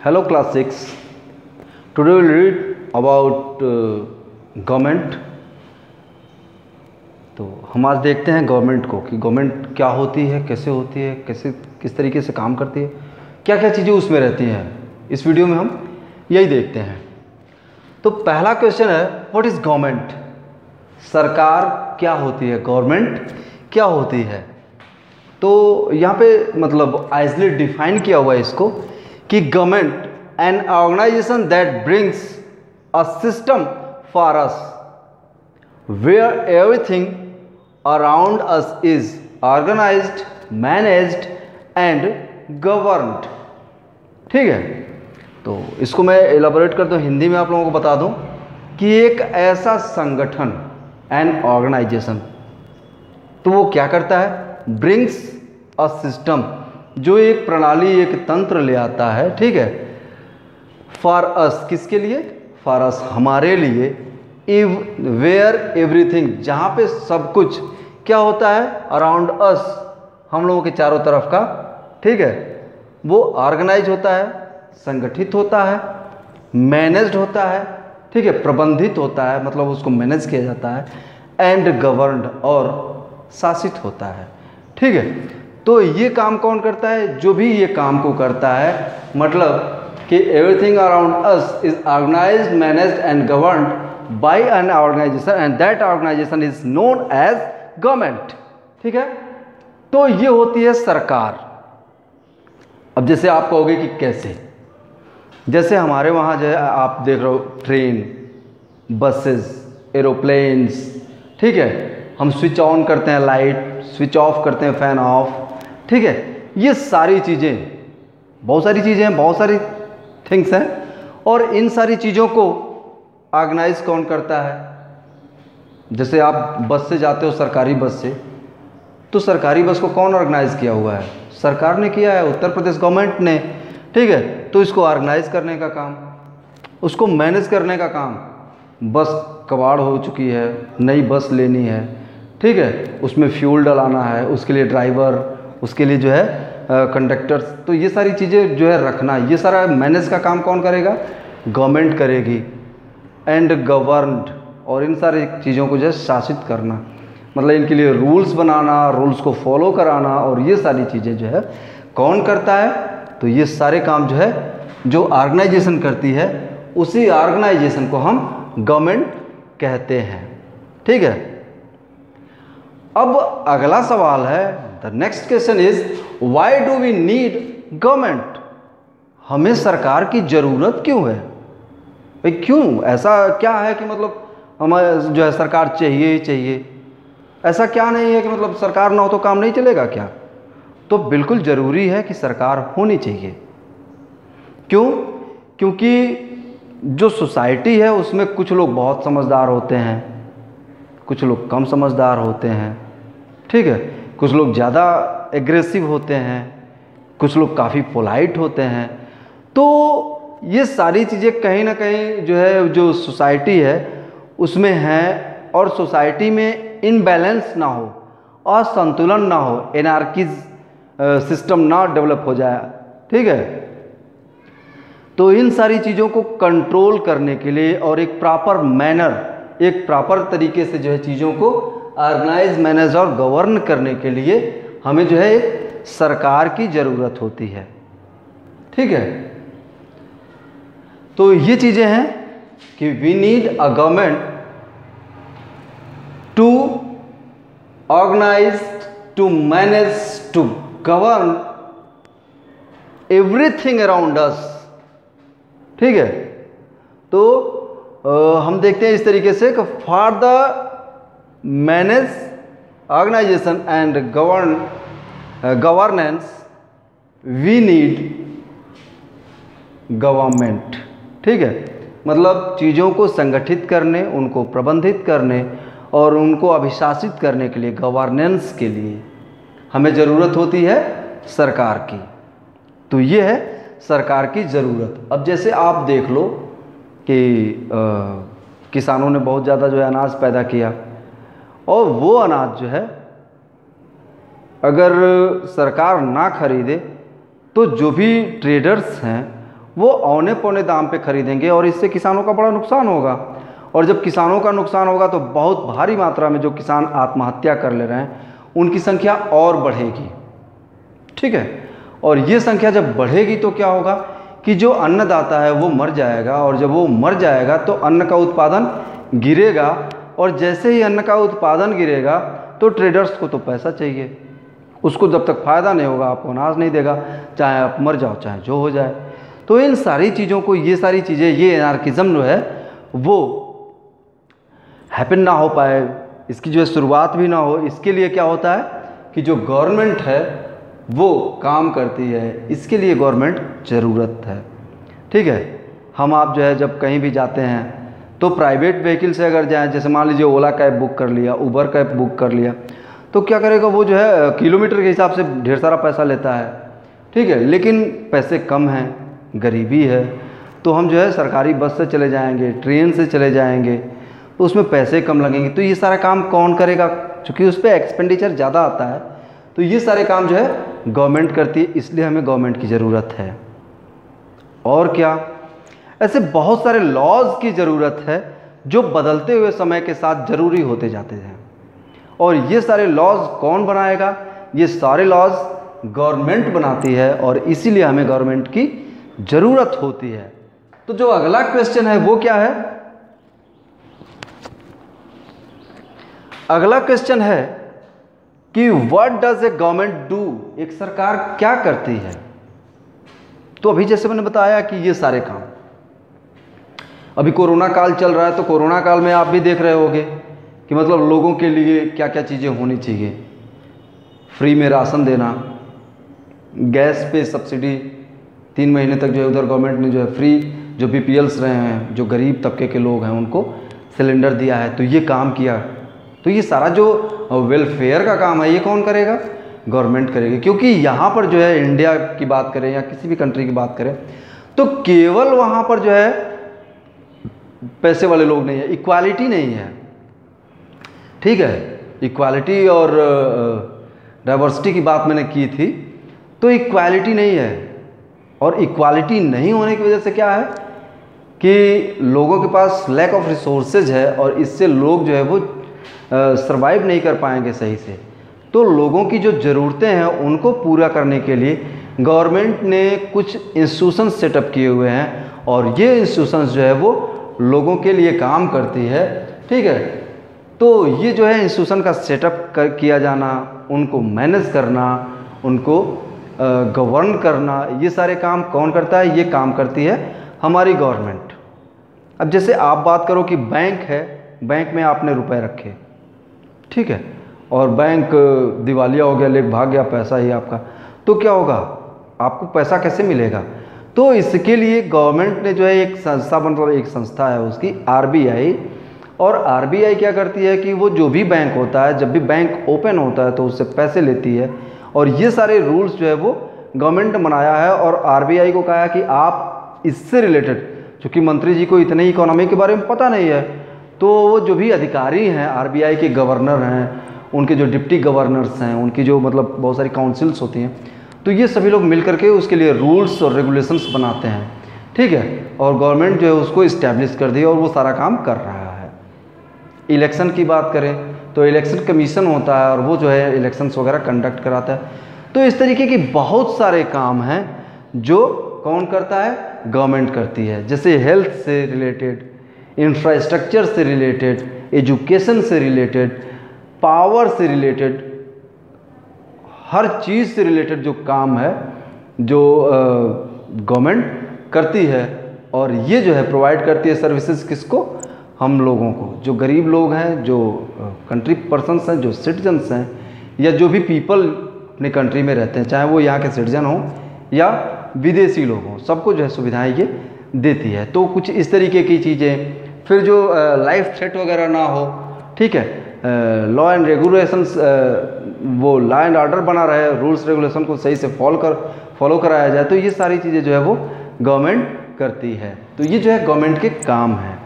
Hello class 6. Today we will read about government. तो हम आज देखते हैं गवर्नमेंट को कि गवर्नमेंट क्या होती है, कैसे होती है, कैसे किस तरीके से काम करती है, क्या क्या चीज़ें उसमें रहती हैं। इस वीडियो में हम यही देखते हैं। तो पहला क्वेश्चन है व्हाट इज़ गवर्नमेंट। सरकार क्या होती है, गवर्नमेंट क्या होती है। तो यहाँ पे मतलब आइसोलेट डिफाइन किया हुआ है इसको कि government an organisation that brings a system for us where everything around us is organised, managed and governed. ठीक है, तो इसको मैं एलाबोरेट कर दूँ, हिंदी में आप लोगों को बता दूं कि एक ऐसा संगठन एन ऑर्गेनाइजेशन, तो वो क्या करता है, ब्रिंग्स अ सिस्टम, जो एक प्रणाली, एक तंत्र ले आता है। ठीक है, फॉर अस, किसके लिए, फॉर अस, हमारे लिए, वेयर एवरीथिंग, जहाँ पे सब कुछ क्या होता है, अराउंड अस, हम लोगों के चारों तरफ का, ठीक है, वो ऑर्गेनाइज होता है, संगठित होता है, मैनेज्ड होता है, ठीक है, प्रबंधित होता है, मतलब उसको मैनेज किया जाता है, एंड गवर्नड, और शासित होता है। ठीक है, तो ये काम कौन करता है, जो भी ये काम को करता है, मतलब कि everything around us is organised, managed and governed by an organisation and that organisation is known as government. ठीक है, तो ये होती है सरकार। अब जैसे आप कहोगे कि कैसे, जैसे हमारे वहाँ जो है आप देख रहे हो ट्रेन, बसेस, एरोप्लेन्स, ठीक है, हम स्विच ऑन करते हैं लाइट, स्विच ऑफ करते हैं फैन ऑफ, ठीक है, ये सारी चीज़ें, बहुत सारी चीज़ें हैं, बहुत सारी थिंग्स हैं, और इन सारी चीज़ों को ऑर्गेनाइज कौन करता है। जैसे आप बस से जाते हो, सरकारी बस से, तो सरकारी बस को कौन ऑर्गेनाइज किया हुआ है, सरकार ने किया है, उत्तर प्रदेश गवर्नमेंट ने। ठीक है, तो इसको ऑर्गेनाइज करने का काम, उसको मैनेज करने का काम, बस कबाड़ हो चुकी है, नई बस लेनी है, ठीक है, उसमें फ्यूल डलाना है, उसके लिए ड्राइवर, उसके लिए जो है कंडक्टर्स, तो ये सारी चीज़ें जो है रखना, ये सारा मैनेज का काम कौन करेगा, गवर्नमेंट करेगी। एंड गवर्नड, और इन सारी चीज़ों को जो है शासित करना, मतलब इनके लिए रूल्स बनाना, रूल्स को फॉलो कराना, और ये सारी चीज़ें जो है कौन करता है। तो ये सारे काम जो है जो ऑर्गेनाइजेशन करती है, उसी ऑर्गेनाइजेशन को हम गवर्नमेंट कहते हैं। ठीक है, अब अगला सवाल है, the next question is why do we need government. हमें सरकार की ज़रूरत क्यों है, भाई क्यों, ऐसा क्या है कि मतलब हमें जो है सरकार चाहिए ही चाहिए। ऐसा क्या नहीं है कि मतलब सरकार ना हो तो काम नहीं चलेगा क्या। तो बिल्कुल ज़रूरी है कि सरकार होनी चाहिए। क्यों, क्योंकि जो सोसाइटी है उसमें कुछ लोग बहुत समझदार होते हैं, कुछ लोग कम समझदार होते हैं, ठीक है, कुछ लोग ज़्यादा एग्रेसिव होते हैं, कुछ लोग काफ़ी पोलाइट होते हैं। तो ये सारी चीज़ें कहीं ना कहीं जो है, जो सोसाइटी है उसमें हैं, और सोसाइटी में इनबैलेंस ना हो, असंतुलन ना हो, एनार्की सिस्टम ना डेवलप हो जाए। ठीक है, तो इन सारी चीज़ों को कंट्रोल करने के लिए और एक प्रॉपर मैनर, एक प्रॉपर तरीके से जो है चीज़ों को ऑर्गेनाइज, मैनेज और गवर्न करने के लिए हमें जो है एक सरकार की ज़रूरत होती है। ठीक है, तो ये चीज़ें हैं कि we need a government to organise, to manage, to govern everything around us. ठीक है, तो हम देखते हैं इस तरीके से कि for the manage, organisation and governance we need government. ठीक है, मतलब चीज़ों को संगठित करने, उनको प्रबंधित करने और उनको अभिशासित करने के लिए, गवर्नेंस के लिए हमें ज़रूरत होती है सरकार की। तो ये है सरकार की ज़रूरत। अब जैसे आप देख लो कि किसानों ने बहुत ज़्यादा जो है अनाज पैदा किया, और वो अनाज जो है अगर सरकार ना खरीदे तो जो भी ट्रेडर्स हैं वो औने पौने दाम पे खरीदेंगे और इससे किसानों का बड़ा नुकसान होगा। और जब किसानों का नुकसान होगा तो बहुत भारी मात्रा में जो किसान आत्महत्या कर ले रहे हैं उनकी संख्या और बढ़ेगी, ठीक है। और ये संख्या जब बढ़ेगी तो क्या होगा कि जो अन्नदाता है वो मर जाएगा, और जब वो मर जाएगा तो अन्न का उत्पादन गिरेगा, और जैसे ही अन्न का उत्पादन गिरेगा तो ट्रेडर्स को तो पैसा चाहिए, उसको जब तक फ़ायदा नहीं होगा आपको अनाज नहीं देगा, चाहे आप मर जाओ चाहे जो हो जाए। तो इन सारी चीज़ों को, ये सारी चीज़ें, ये एनार्किज्म जो है वो हैपन ना हो पाए, इसकी जो है शुरुआत भी ना हो, इसके लिए क्या होता है कि जो गवर्नमेंट है वो काम करती है, इसके लिए गवर्नमेंट ज़रूरत है, ठीक है। हम आप जो है जब कहीं भी जाते हैं तो प्राइवेट व्हीकल से अगर जाएं, जैसे मान लीजिए ओला कैब बुक कर लिया, उबर कैब बुक कर लिया, तो क्या करेगा वो जो है किलोमीटर के हिसाब से ढेर सारा पैसा लेता है, ठीक है। लेकिन पैसे कम हैं, गरीबी है, तो हम जो है सरकारी बस से चले जाएंगे, ट्रेन से चले जाएंगे, तो उसमें पैसे कम लगेंगे। तो ये सारा काम कौन करेगा, क्योंकि उस पर एक्सपेंडिचर ज़्यादा आता है, तो ये सारे काम जो है गवर्नमेंट करती है, इसलिए हमें गवर्नमेंट की ज़रूरत है। और क्या, ऐसे बहुत सारे लॉज की ज़रूरत है जो बदलते हुए समय के साथ ज़रूरी होते जाते हैं। और ये सारे लॉज कौन बनाएगा, ये सारे लॉज गवर्नमेंट बनाती है, और इसीलिए हमें गवर्नमेंट की ज़रूरत होती है। तो जो अगला क्वेश्चन है वो क्या है, अगला क्वेश्चन है कि what does a government do, एक सरकार क्या करती है। तो अभी जैसे मैंने बताया कि ये सारे काम, अभी कोरोना काल चल रहा है, तो कोरोना काल में आप भी देख रहे होंगे कि मतलब लोगों के लिए क्या क्या चीज़ें होनी चाहिए। फ्री में राशन देना, गैस पे सब्सिडी 3 महीने तक जो है उधर गवर्नमेंट ने जो है फ्री, जो बीपीएल्स रहे हैं, जो गरीब तबके के लोग हैं उनको सिलेंडर दिया है, तो ये काम किया। तो ये सारा जो वेलफेयर का काम है ये कौन करेगा, गवर्नमेंट करेगी। क्योंकि यहाँ पर जो है इंडिया की बात करें या किसी भी कंट्री की बात करें तो केवल वहाँ पर जो है पैसे वाले लोग नहीं है, इक्वालिटी नहीं है, ठीक है। इक्वालिटी और डाइवर्सिटी की बात मैंने की थी, तो इक्वालिटी नहीं है, और इक्वालिटी नहीं होने की वजह से क्या है कि लोगों के पास लैक ऑफ रिसोर्सेज है, और इससे लोग जो है वो सर्वाइव नहीं कर पाएंगे सही से। तो लोगों की जो ज़रूरतें हैं उनको पूरा करने के लिए गवर्नमेंट ने कुछ इंस्टीट्यूशन सेटअप किए हुए हैं, और ये इंस्टीट्यूशंस जो है वो लोगों के लिए काम करती है, ठीक है। तो ये जो है इंस्टीट्यूशन का सेटअप किया जाना, उनको मैनेज करना, उनको गवर्न करना, ये सारे काम कौन करता है, ये काम करती है हमारी गवर्नमेंट। अब जैसे आप बात करो कि बैंक है, बैंक में आपने रुपए रखे, ठीक है, और बैंक दिवालिया हो गया, लेके भाग गया पैसा ही आपका, तो क्या होगा, आपको पैसा कैसे मिलेगा। तो इसके लिए गवर्नमेंट ने जो है एक संस्था, मतलब एक संस्था है उसकी आरबीआई, और आरबीआई क्या करती है कि वो जो भी बैंक होता है, जब भी बैंक ओपन होता है तो उससे पैसे लेती है, और ये सारे रूल्स जो है वो गवर्नमेंट ने बनाया है। और आरबीआई को कहा है कि आप इससे रिलेटेड, चूँकि मंत्री जी को इतने इकोनॉमी के बारे में पता नहीं है, तो वो जो भी अधिकारी हैं आरबीआई के, गवर्नर हैं, उनके जो डिप्टी गवर्नर्स हैं, उनकी जो मतलब बहुत सारी काउंसिल्स होती हैं, तो ये सभी लोग मिल करके उसके लिए रूल्स और रेगुलेशंस बनाते हैं, ठीक है। और गवर्नमेंट जो है उसको इस्टेब्लिश कर दी और वो सारा काम कर रहा है। इलेक्शन की बात करें तो इलेक्शन कमीशन होता है और वो जो है इलेक्शंस वगैरह कंडक्ट कराता है। तो इस तरीके की बहुत सारे काम हैं जो कौन करता है, गवर्नमेंट करती है। जैसे हेल्थ से रिलेटेड, इंफ्रास्ट्रक्चर से रिलेटेड, एजुकेशन से रिलेटेड, पावर से रिलेटेड, हर चीज़ से रिलेटेड जो काम है जो गवर्नमेंट करती है। और ये जो है प्रोवाइड करती है सर्विसेज किसको, हम लोगों को, जो गरीब लोग हैं, जो कंट्री पर्सन्स हैं, जो सिटीजन्स हैं, या जो भी पीपल अपने कंट्री में रहते हैं, चाहे वो यहाँ के सिटीजन हों या विदेशी लोग हों, सबको जो है सुविधाएं ये देती है। तो कुछ इस तरीके की चीज़ें, फिर जो लाइफ थ्रेट वगैरह ना हो, ठीक है, लॉ एंड रेगुलेशंस, वो लॉ एंड ऑर्डर बना रहे, रूल्स रेगुलेशन को सही से फॉलो कराया जाए, तो ये सारी चीज़ें जो है वो गवर्नमेंट करती है। तो ये जो है गवर्नमेंट के काम है।